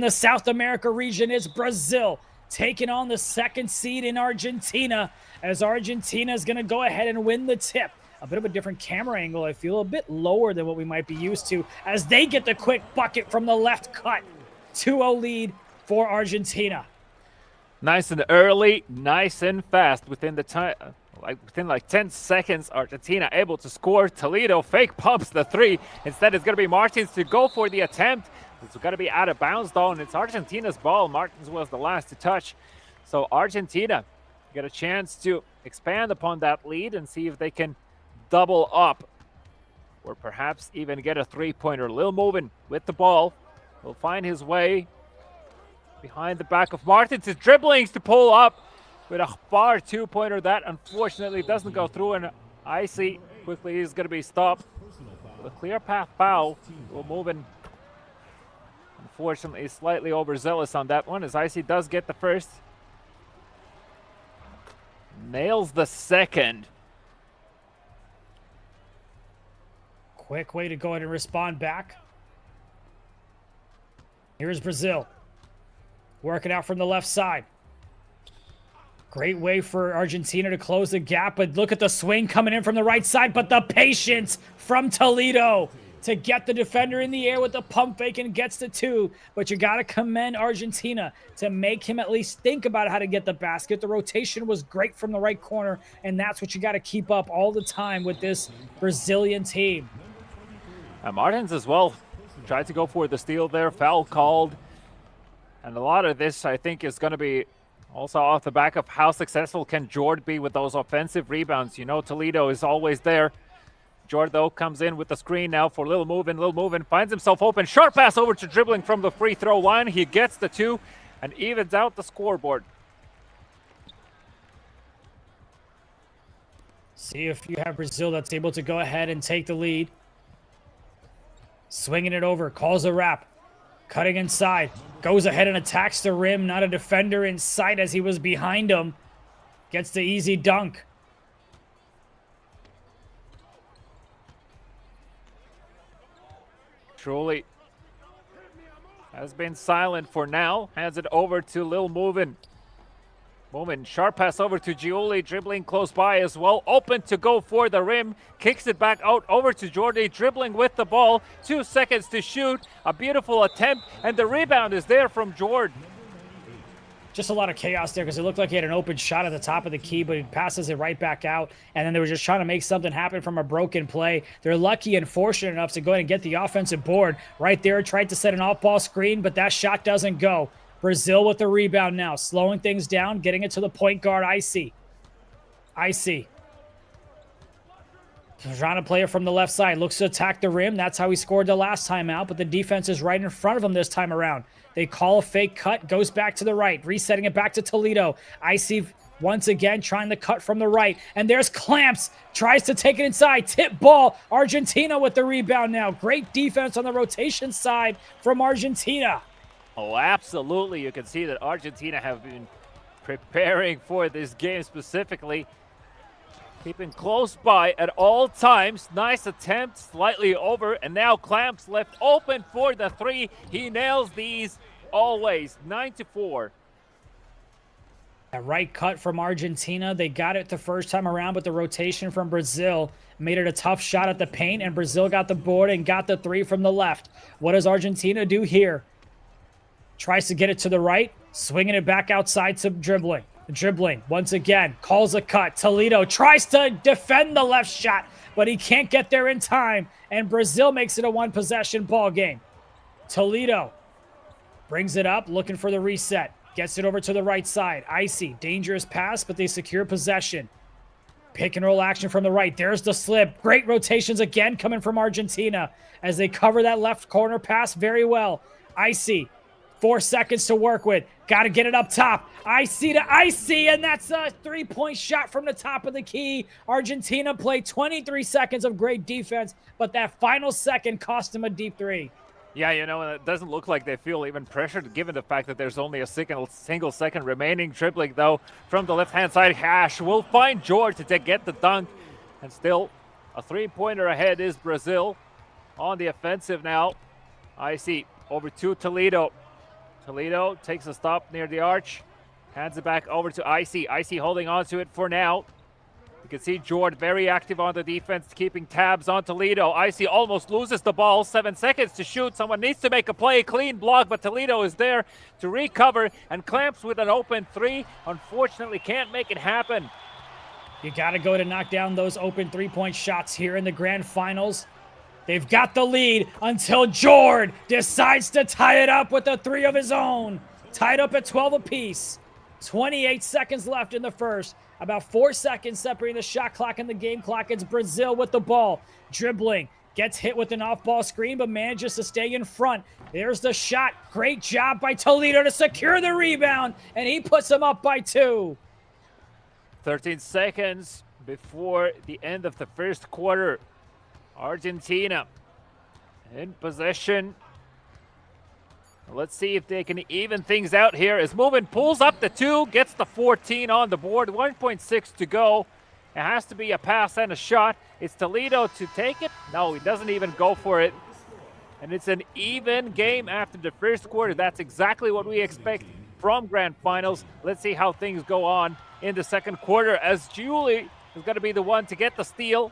the South America region is Brazil, taking on the second seed in Argentina, as Argentina is going to go ahead and win the tip. A bit of a different camera angle, I feel, a bit lower than what we might be used to, as they get the quick bucket from the left cut. 2-0 lead for Argentina. Nice and early, nice and fast. Within the time, within like 10 seconds, Argentina able to score. Toledo fake pumps the three. Instead, it's going to be Martins to go for the attempt. It's going to be out of bounds, though, and it's Argentina's ball. Martins was the last to touch. So Argentina get a chance to expand upon that lead and see if they can double up or perhaps even get a three-pointer. 𝐒𝐿 with the ball will find his way behind the back of Martins. His dribblings to pull up with a bar two-pointer that unfortunately doesn't go through, and 𝐼𝐸 quickly is going to be stopped with a clear path foul. 𝐒𝐿 unfortunately slightly overzealous on that one, as 𝐼𝐸 does get the first. Nails the second. Quick way to go ahead and respond back. Here's Brazil. Working out from the left side. Great way for Argentina to close the gap, but look at the swing coming in from the right side, but the patience from Toledo to get the defender in the air with the pump fake and gets the two. But you got to commend Argentina to make him at least think about how to get the basket. The rotation was great from the right corner, and that's what you got to keep up all the time with this Brazilian team. Martins as well tried to go for the steal there, foul called. And a lot of this, I think, is going to be also off the back of how successful can Jord be with those offensive rebounds. You know, Toledo is always there. Jord, though, comes in with the screen now for 𝐿𝐿. 𝐿𝐿 finds himself open. Sharp pass over to dribbling from the free throw line. He gets the two and evens out the scoreboard. See if you have Brazil that's able to go ahead and take the lead. Swinging it over, calls a wrap. Cutting inside, goes ahead and attacks the rim. Not a defender in sight as he was behind him. Gets the easy dunk. Truly has been silent for now. Hands it over to 𝐿𝐿. Sharp pass over to Giuli, dribbling close by as well. Open to go for the rim. Kicks it back out over to Jordi, dribbling with the ball. 2 seconds to shoot. A beautiful attempt, and the rebound is there from Jord. Just a lot of chaos there because it looked like he had an open shot at the top of the key, but he passes it right back out. And then they were just trying to make something happen from a broken play. They're lucky and fortunate enough to go ahead and get the offensive board. Right there, tried to set an off-ball screen, but that shot doesn't go. Brazil with the rebound now, slowing things down, getting it to the point guard, 𝐼𝐸. 𝐼𝐸. Trying to play it from the left side. Looks to attack the rim. That's how he scored the last time out, but the defense is right in front of him this time around. They call a fake cut, goes back to the right, resetting it back to Toledo. 𝐼𝐸 once again trying to cut from the right, and there's Clamps. Tries to take it inside. Tip ball. Argentina with the rebound now. Great defense on the rotation side from Argentina. Oh, absolutely. You can see that Argentina have been preparing for this game specifically. Keeping close by at all times. Nice attempt, slightly over, and now Clamps left open for the three. He nails these always. 9-4. That right cut from Argentina. They got it the first time around, but the rotation from Brazil made it a tough shot at the paint, and Brazil got the board and got the three from the left. What does Argentina do here? Tries to get it to the right, swinging it back outside to dribbling. Dribbling once again, calls a cut. Toledo tries to defend the left shot, but he can't get there in time, and Brazil makes it a one-possession ball game. Toledo brings it up, looking for the reset. Gets it over to the right side. 𝐼𝐸, dangerous pass, but they secure possession. Pick and roll action from the right. There's the slip. Great rotations again coming from Argentina as they cover that left corner pass very well. 𝐼𝐸. 4 seconds to work with. Got to get it up top. 𝐼𝐸 to 𝐼𝐸, and that's a three-point shot from the top of the key. Argentina played 23 seconds of great defense, but that final second cost him a deep three. Yeah, you know, it doesn't look like they feel even pressured given the fact that there's only a single second remaining. Dribbling, though, from the left-hand side. Hash will find Jord to get the dunk, and still a three-pointer ahead is Brazil on the offensive now. 𝐼𝐸 over to Toledo. Toledo takes a stop near the arch. Hands it back over to 𝐼𝐶. 𝐼𝐶 holding on to it for now. You can see Jord very active on the defense, keeping tabs on Toledo. 𝐼𝐶 almost loses the ball. 7 seconds to shoot. Someone needs to make a play. Clean block, but Toledo is there to recover and clamps with an open three. Unfortunately, can't make it happen. You got to go to knock down those open three-point shots here in the grand finals. They've got the lead until Jord decides to tie it up with a three of his own. Tied up at 12 apiece. 28 seconds left in the first. About 4 seconds separating the shot clock and the game clock. It's Brazil with the ball. Dribbling. Gets hit with an off-ball screen, but manages to stay in front. There's the shot. Great job by Toledo to secure the rebound. And he puts them up by 2. 13 seconds before the end of the first quarter. Argentina in possession. Let's see if they can even things out here. As Movin pulls up the 2, gets the 14 on the board. 1.6 to go. It has to be a pass and a shot. It's Toledo to take it. No, he doesn't even go for it. And it's an even game after the first quarter. That's exactly what we expect from grand finals. Let's see how things go on in the second quarter, as Julie is going to be the one to get the steal.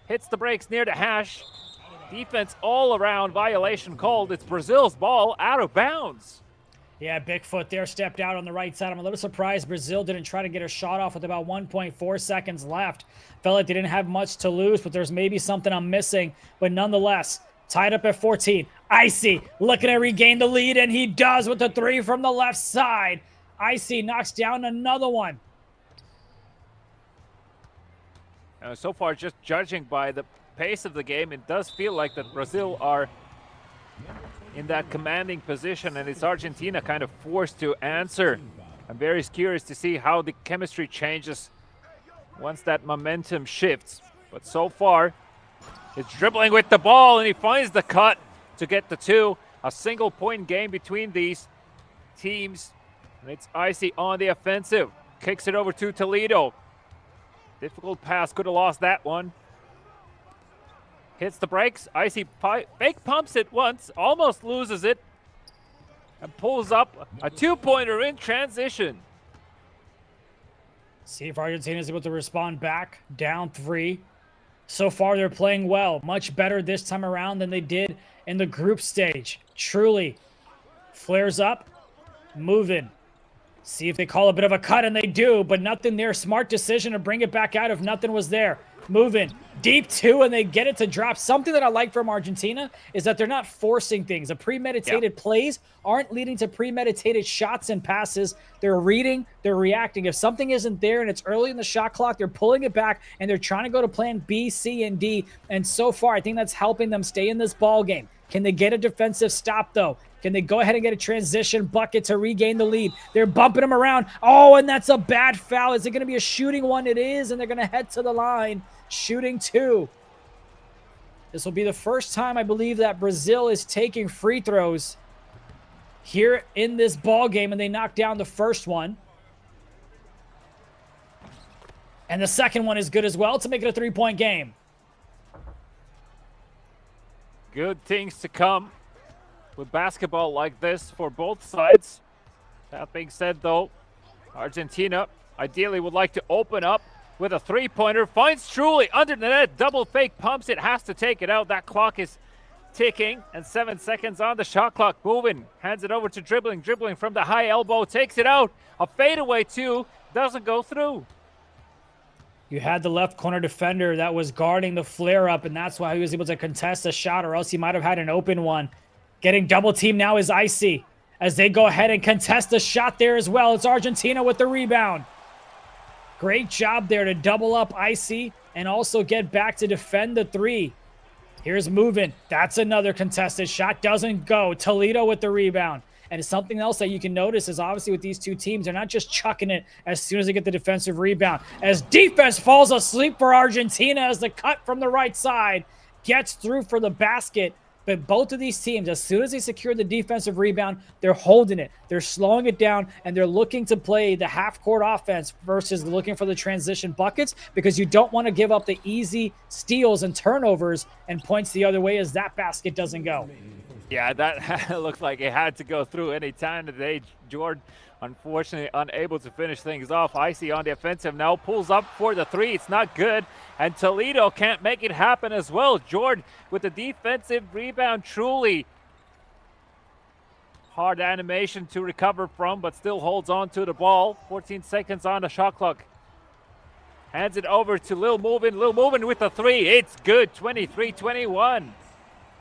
Hits the brakes near the hash. Defense all around, violation called. It's Brazil's ball, out of bounds. Yeah, Bigfoot there stepped out on the right side. I'm a little surprised Brazil didn't try to get a shot off with about 1.4 seconds left. Felt like they didn't have much to lose, but there's maybe something I'm missing. But nonetheless, tied up at 14. 𝐼𝐶 looking to regain the lead, and he does with the 3 from the left side. 𝐼𝐶 knocks down another one. So far, just judging by the pace of the game, it does feel like that Brazil are in that commanding position, and it's Argentina kind of forced to answer. I'm very curious to see how the chemistry changes once that momentum shifts. But so far, it's dribbling with the ball, and he finds the cut to get the 2. A single-point game between these teams, and it's 𝐼𝐶 on the offensive. Kicks it over to Toledo. Difficult pass, could have lost that one. Hits the brakes. 𝐼𝐶 fake pumps it once, almost loses it, and pulls up a 2-pointer in transition. See if Argentina is able to respond back. Down 3. So far, they're playing well. Much better this time around than they did in the group stage. Truly. Flares up. Moving. See if they call a bit of a cut, and they do, but nothing there. Smart decision to bring it back out if nothing was there. Moving. Deep 2, and they get it to drop. Something that I like from Argentina is that they're not forcing things. The premeditated plays aren't leading to premeditated shots and passes. They're reading, they're reacting. If something isn't there and it's early in the shot clock, they're pulling it back, and they're trying to go to plan B, C, and D. And so far, I think that's helping them stay in this ball game. Can they get a defensive stop, though? Can they go ahead and get a transition bucket to regain the lead? They're bumping them around. Oh, and that's a bad foul. Is it going to be a shooting one? It is, and they're going to head to the line. Shooting 2. This will be the first time, I believe, that Brazil is taking free throws here in this ball game, and they knocked down the first one. And the second one is good as well to make it a 3-point game. Good things to come with basketball like this for both sides. That being said, though, Argentina ideally would like to open up with a 3-pointer. Finds Truly under the net. Double fake pumps it. Has to take it out. That clock is ticking, and 7 seconds on the shot clock. Moving. Hands it over to dribbling. Dribbling from the high elbow. Takes it out. A fadeaway 2. Doesn't go through. You had the left corner defender that was guarding the flare up, and that's why he was able to contest a shot, or else he might have had an open one. Getting double teamed now is 𝐼𝐶 as they go ahead and contest the shot there as well. It's Argentina with the rebound. Great job there to double up 𝐼𝐶 and also get back to defend the 3. Here's Movin. That's another contested shot. Doesn't go. Toledo with the rebound. And something else that you can notice is obviously with these two teams, they're not just chucking it as soon as they get the defensive rebound. As defense falls asleep for Argentina as the cut from the right side gets through for the basket. But both of these teams, as soon as they secure the defensive rebound, they're holding it. They're slowing it down, and they're looking to play the half-court offense versus looking for the transition buckets, because you don't want to give up the easy steals and turnovers and points the other way as that basket doesn't go. Yeah, that looked like it had to go through any time today. Jordan, unfortunately, unable to finish things off. 𝐼𝐶 on the offensive now, pulls up for the three. It's not good. And Toledo can't make it happen as well. Jordan with the defensive rebound, truly hard animation to recover from, but still holds on to the ball. 14 seconds on the shot clock. Hands it over to 𝐿 Movin with the three. It's good, 23-21.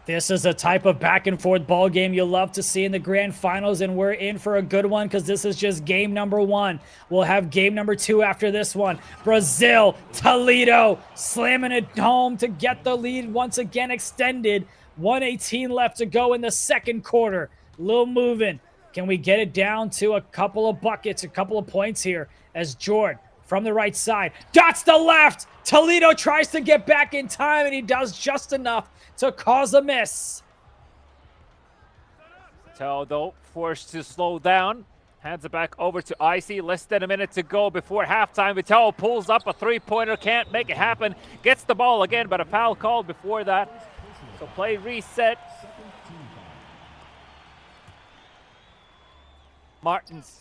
This is a type of back and forth ball game you love to see in the grand finals, and we're in for a good one because this is just game number one. We'll have game number two after this one. Brazil, Toledo slamming it home to get the lead once again extended. 1:18 left to go in the second quarter. 𝐿 Movin. Can we get it down to a couple of buckets, a couple of points here as Jordan from the right side dots the left. Toledo tries to get back in time, and he does just enough to cause a miss. Though forced to slow down. Hands it back over to 𝐼𝐶. Less than a minute to go before halftime. Vitao pulls up a three-pointer. Can't make it happen. Gets the ball again, but a foul called before that. So play reset. Martins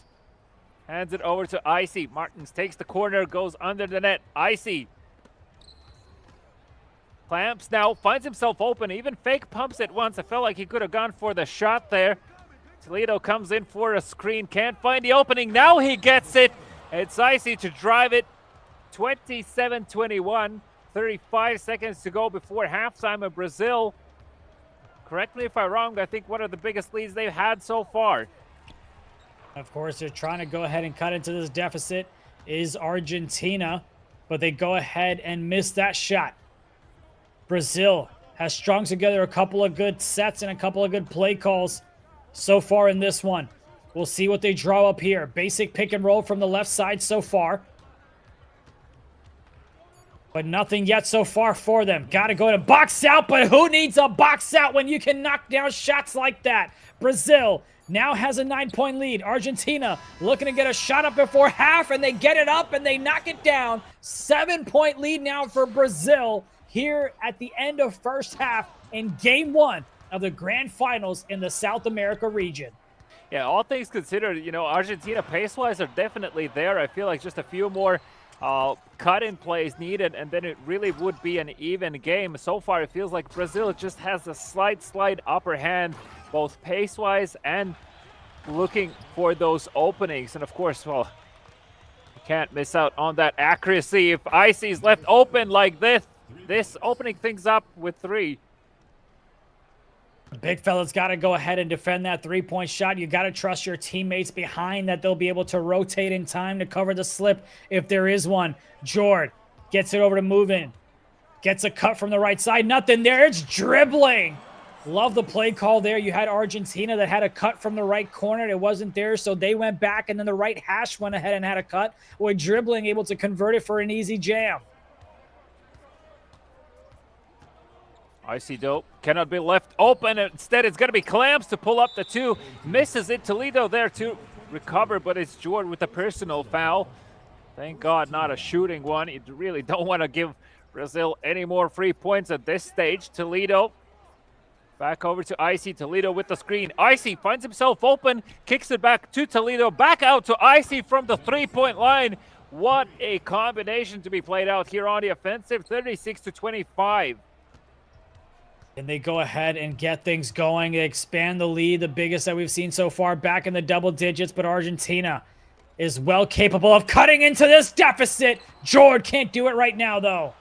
hands it over to 𝐼𝐶. Martins takes the corner, goes under the net. 𝐼𝐶 clamps now, finds himself open, even fake pumps it once. I felt like he could have gone for the shot there. Toledo comes in for a screen, can't find the opening. Now he gets it. It's 𝐼𝐶 to drive it. 27-21, 35 seconds to go before halftime in Brazil. Correct me if I'm wrong, I think one of the biggest leads they've had so far. Of course, they're trying to go ahead and cut into this deficit is Argentina, but they go ahead and miss that shot. Brazil has strung together a couple of good sets and a couple of good play calls so far in this one. We'll see what they draw up here. Basic pick and roll from the left side so far. But nothing yet so far for them. Got to go to box out, but who needs a box out when you can knock down shots like that? Brazil now has a 9-point lead. Argentina looking to get a shot up before half, and they get it up and they knock it down. 7-point lead now for Brazil here at the end of first half in game one of the grand finals in the South America region. Yeah, all things considered, you know, Argentina pace-wise are definitely there. I feel like just a few more cut-in plays needed, and then it really would be an even game. So far, it feels like Brazil just has a slight upper hand, both pace-wise and looking for those openings. And of course, well, you can't miss out on that accuracy. If 𝐼𝐶 is left open like this opening things up with three. The big fella's got to go ahead and defend that three-point shot. You got to trust your teammates behind that they'll be able to rotate in time to cover the slip if there is one. Jordan gets it over to Movin. Gets a cut from the right side. Nothing there. It's dribbling. Love the play call there. You had Argentina that had a cut from the right corner. It wasn't there, so they went back, and then the right hash went ahead and had a cut. With dribbling, able to convert it for an easy jam. 𝐼𝐶 though cannot be left open. Instead, it's going to be Clamps to pull up the two. Misses it. Toledo there to recover, but it's Jordan with a personal foul. Thank God, not a shooting one. You really don't want to give Brazil any more free points at this stage. Toledo back over to 𝐼𝐶. Toledo with the screen. 𝐼𝐶 finds himself open, kicks it back to Toledo. Back out to 𝐼𝐶 from the three-point line. What a combination to be played out here on the offensive. 36-25. And they go ahead and get things going. They expand the lead, the biggest that we've seen so far, back in the double digits. But Argentina is well capable of cutting into this deficit. Jordan can't do it right now, though.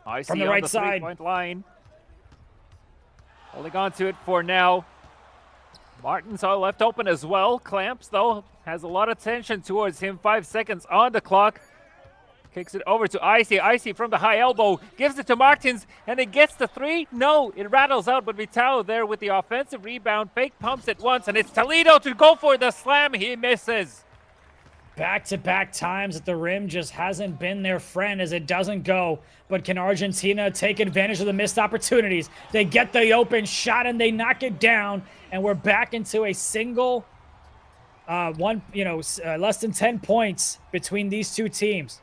𝐼𝐶 From the right on the side. three-point line. Holding on to it for now. Martins are left open as well. Clamps, though, has a lot of tension towards him. 5 seconds on the clock. Kicks it over to 𝐼𝐶. 𝐼𝐶 from the high elbow. Gives it to Martins, and it gets the three. No, it rattles out, but Vitao there with the offensive rebound. Fake pumps it once, and it's Toledo to go for the slam. He misses. Back-to-back times at the rim just hasn't been their friend as it doesn't go. But can Argentina take advantage of the missed opportunities? They get the open shot, and they knock it down. And we're back into a single less than 10 points between these two teams.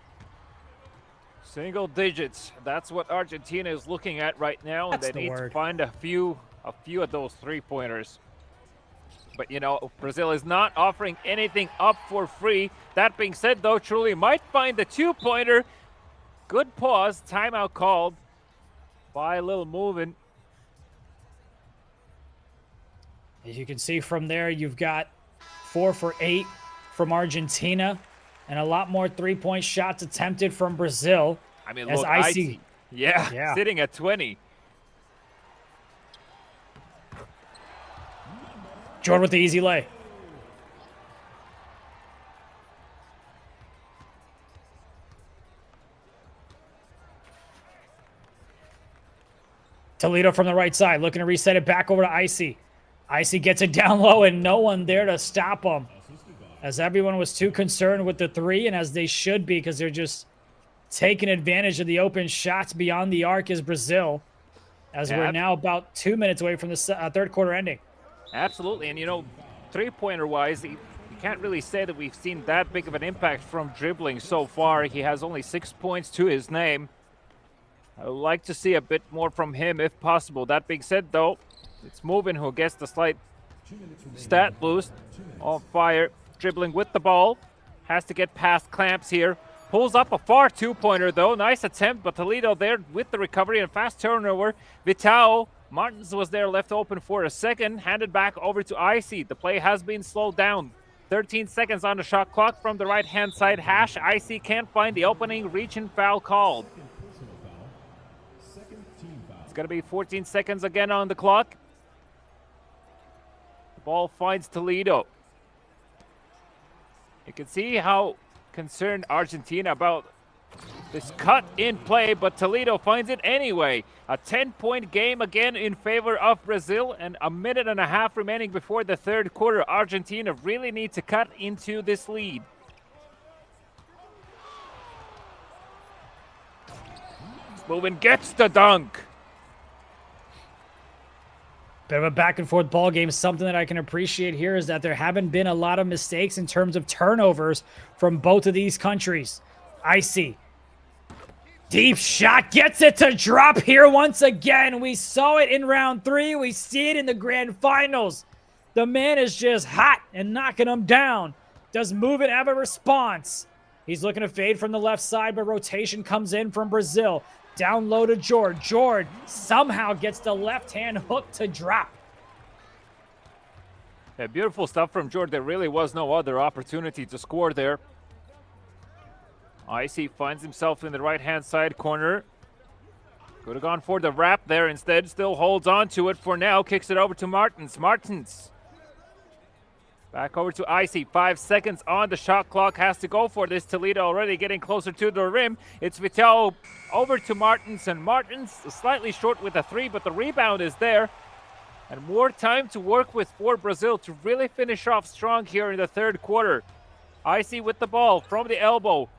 Single digits. That's what Argentina is looking at right now, and That's they the need to word. find a few of those three-pointers. But you know, Brazil is not offering anything up for free. That being said, though, Truly might find the two-pointer. Good pause. Timeout called by a little movement. As you can see from there, you've got 4 for 8 from Argentina and a lot more three-point shots attempted from Brazil. I mean, as look, 𝐒𝐿𝐵. Yeah, sitting at 20. Jordan with the easy lay. Toledo from the right side, looking to reset it back over to 𝐒𝐿𝐵. 𝐒𝐿𝐵 gets it down low, and no one there to stop him. As everyone was too concerned with the three, and as they should be, because they're just taking advantage of the open shots beyond the arc is Brazil. As we're now about 2 minutes away from the third quarter ending. Absolutely, and you know, three-pointer-wise, you can't really say that we've seen that big of an impact from dribbling so far. He has only 6 points to his name. I would like to see a bit more from him if possible. That being said, though, it's moving who gets the slight stat boost. On fire, dribbling with the ball. Has to get past clamps here. Pulls up a far two-pointer, though. Nice attempt, but Toledo there with the recovery and fast turnover. 𝐒𝐿𝐵. Martins was there left open for a second. Handed back over to 𝐒𝐿𝐵. The play has been slowed down. 13 seconds on the shot clock from the right-hand side hash. 𝐒𝐿𝐵 can't find the opening. Reach and foul called. It's going to be 14 seconds again on the clock. The ball finds Toledo. You can see how concerned Argentina about this cut in play, but Toledo finds it anyway. A 10-point game again in favor of Brazil, and a minute and a half remaining before the third quarter. Argentina really need to cut into this lead. Moving gets the dunk. Bit of a back and forth ball game. Something that I can appreciate here is that there haven't been a lot of mistakes in terms of turnovers from both of these countries. 𝐒𝐿𝐵. Deep shot, gets it to drop here once again. We saw it in round 3. We see it in the grand finals. The man is just hot and knocking him down. Does Movement have a response? He's looking to fade from the left side, but rotation comes in from Brazil. Down low to Jord. Jord somehow gets the left-hand hook to drop. Yeah, beautiful stuff from Jord. There really was no other opportunity to score there. 𝐒𝐿𝐵 finds himself in the right-hand side corner. Could have gone for the wrap there. Instead, still holds on to it for now. Kicks it over to Martins. Martins. Back over to 𝐒𝐿𝐵. 5 seconds on the shot clock. Has to go for this. Toledo already getting closer to the rim. It's 𝐒𝐿𝐵 over to Martins. And Martins slightly short with a 3, but the rebound is there. And more time to work with for Brazil to really finish off strong here in the third quarter. 𝐒𝐿𝐵 with the ball from the elbow.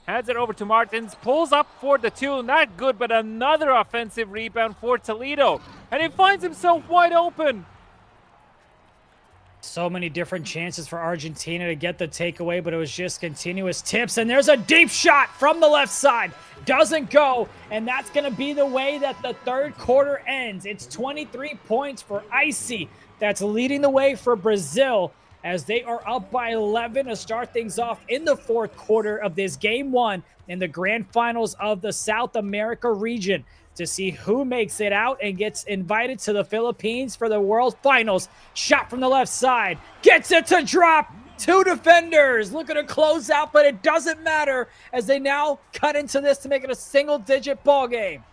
Hands it over to Martins. Pulls up for the 2. Not good, but another offensive rebound for Toledo. And he finds himself wide open. So many different chances for Argentina to get the takeaway, but it was just continuous tips. And there's a deep shot from the left side. Doesn't go, and that's going to be the way that the third quarter ends. It's 23 points for 𝐒𝐿𝐵. That's leading the way for Brazil as they are up by 11 to start things off in the fourth quarter of this Game 1 in the grand finals of the South America region. To see who makes it out and gets invited to the Philippines for the World Finals. Shot from the left side. Gets it to drop. 2 defenders looking to close out, but it doesn't matter as they now cut into this to make it a single-digit ball game.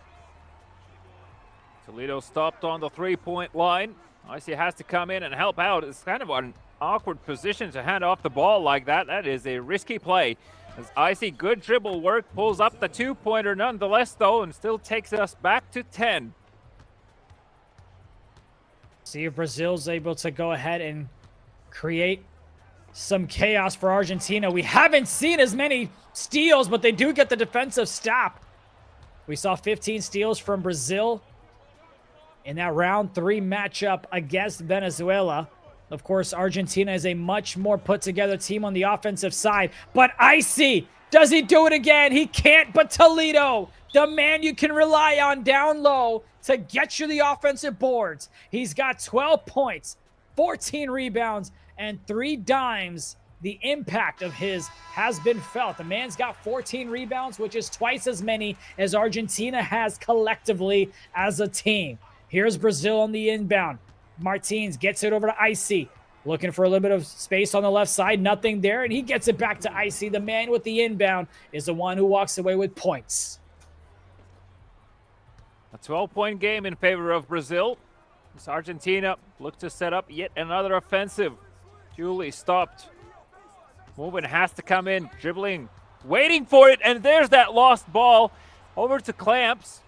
Toledo stopped on the three-point line. 𝐒𝐿𝐵 has to come in and help out. It's kind of an awkward position to hand off the ball like that. That is a risky play. As 𝐒𝐿𝐵, good dribble work, pulls up the two-pointer nonetheless, though, and still takes us back to 10. See if Brazil's able to go ahead and create some chaos for Argentina. We haven't seen as many steals, but they do get the defensive stop. We saw 15 steals from Brazil in that round 3 matchup against Venezuela. Of course, Argentina is a much more put-together team on the offensive side, but 𝐒𝐿𝐵 Does he do it again? He can't, but Toledo, the man you can rely on down low to get you the offensive boards. He's got 12 points, 14 rebounds, and 3 dimes. The impact of his has been felt. The man's got 14 rebounds, which is twice as many as Argentina has collectively as a team. Here's Brazil on the inbound. Martins gets it over to 𝐈. Looking for a little bit of space on the left side. Nothing there, and he gets it back to 𝐈. The man with the inbound is the one who walks away with points. A 12-point game in favor of Brazil. As Argentina look to set up yet another offensive. Julie stopped. Moving has to come in, dribbling, waiting for it, and there's that lost ball over to Clamps.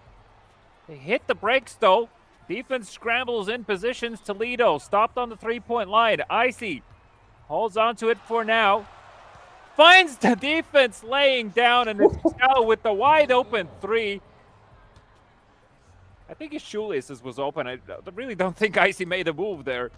They hit the brakes, though. Defense scrambles in positions. Toledo stopped on the three-point line. 𝐈 holds on to it for now. Finds the defense laying down, and it's Cal with the wide-open 3. I think his shoelaces was open. I really don't think 𝐈 made a move there.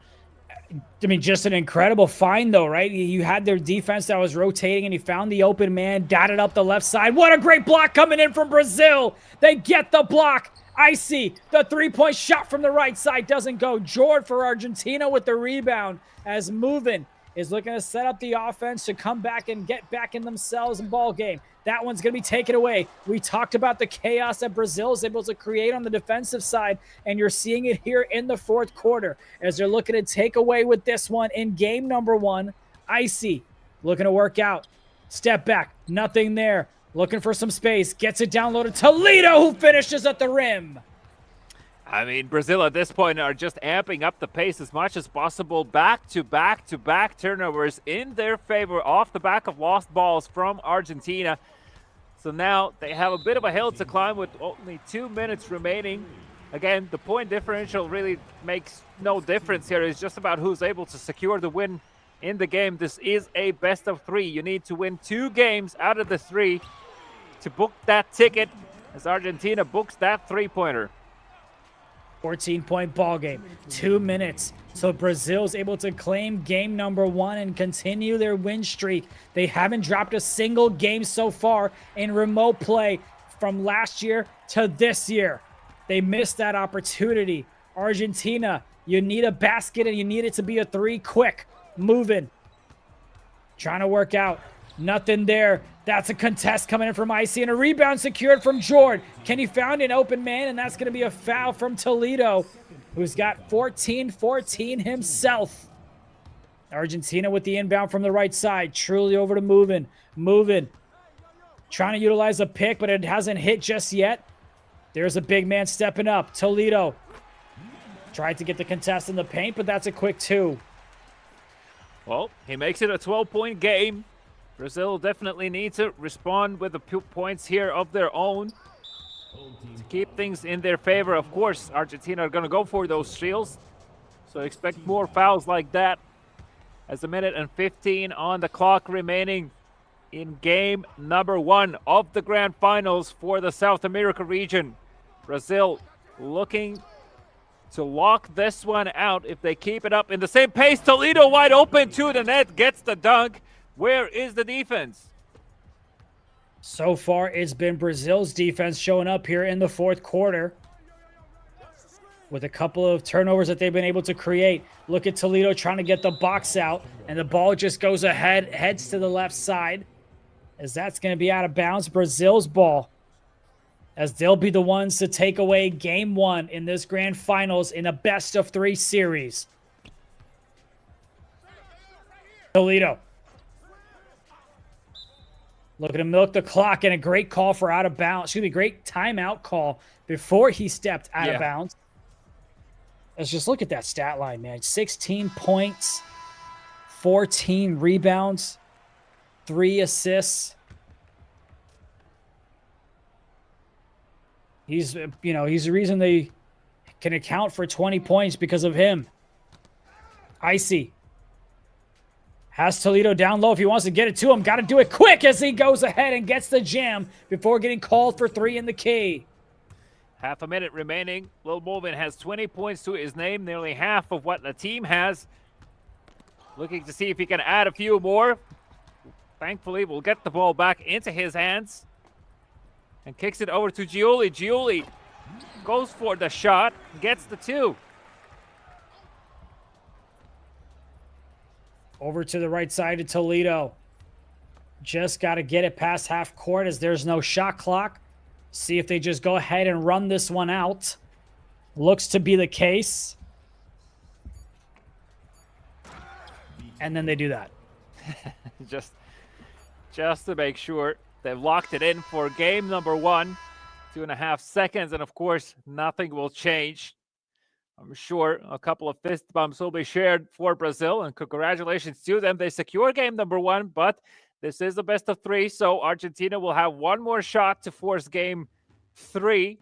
I mean, just an incredible find, though, right? You had their defense that was rotating, and he found the open man, dotted up the left side. What a great block coming in from Brazil. They get the block. 𝐈, the three-point shot from the right side doesn't go. Jord for Argentina with the rebound as moving is looking to set up the offense to come back and get back in themselves in ball game. That one's going to be taken away. We talked about the chaos that Brazil is able to create on the defensive side, and you're seeing it here in the fourth quarter as they're looking to take away with this one in game number 1. 𝐈 looking to work out. Step back. Nothing there. Looking for some space. Gets it down low to Toledo, who finishes at the rim. I mean, Brazil at this point are just amping up the pace as much as possible. Back-to-back turnovers in their favor off the back of lost balls from Argentina. So now they have a bit of a hill to climb with only 2 minutes remaining. Again, the point differential really makes no difference here. It's just about who's able to secure the win in the game. This is a best of 3. You need to win 2 games out of the 3 to book that ticket as Argentina books that three-pointer. 14-point ball game, 2 minutes. So Brazil's able to claim game number 1 and continue their win streak. They haven't dropped a single game so far in remote play from last year to this year. They missed that opportunity. Argentina, you need a basket and you need it to be a 3 quick. Moving. Trying to work out. Nothing there. That's a contest coming in from 𝐈 and a rebound secured from Jord. Can he find an open man? And that's going to be a foul from Toledo, who's got 14-14 himself. Argentina with the inbound from the right side. Truly over to Moving. Trying to utilize a pick, but it hasn't hit just yet. There's a big man stepping up. Toledo tried to get the contest in the paint, but that's a quick 2. Well, he makes it a 12-point game. Brazil definitely needs to respond with the points here of their own to keep things in their favor. Of course, Argentina are going to go for those steals, so expect more fouls like that as 1 minute and 15 on the clock remaining in game number 1 of the grand finals for the South America region. Brazil looking to lock this one out if they keep it up in the same pace. Toledo wide open to the net, gets the dunk. Where is the defense? So far, it's been Brazil's defense showing up here in the fourth quarter with a couple of turnovers that they've been able to create. Look at Toledo trying to get the box out, and the ball just goes ahead, heads to the left side, as that's going to be out of bounds. Brazil's ball, as they'll be the ones to take away game 1 in this grand finals in a best of 3 series. Toledo looking to milk the clock, and a great call for out of bounds. Excuse me, great timeout call before he stepped out of bounds. Let's just look at that stat line, man. 16 points, 14 rebounds, 3 assists. He's the reason they can account for 20 points because of him. 𝐈 has Toledo down low if he wants to get it to him. Got to do it quick as he goes ahead and gets the jam before getting called for 3 in the key. Half a minute remaining. Lil Movin has 20 points to his name, nearly half of what the team has. Looking to see if he can add a few more. thankfully will get the ball back into his hands and kicks it over to 𝐒𝐿𝐲. 𝐒𝐿𝐲 goes for the shot, gets the 2. Over to the right side of Toledo. Just got to get it past half court as there's no shot clock. See if they just go ahead and run this one out. Looks to be the case. And then they do that. just to make sure they've locked it in for game number 1. 2.5 seconds, and of course, nothing will change. I'm sure a couple of fist bumps will be shared for Brazil, and congratulations to them. They secure game number 1, but this is the best of 3, so Argentina will have one more shot to force game 3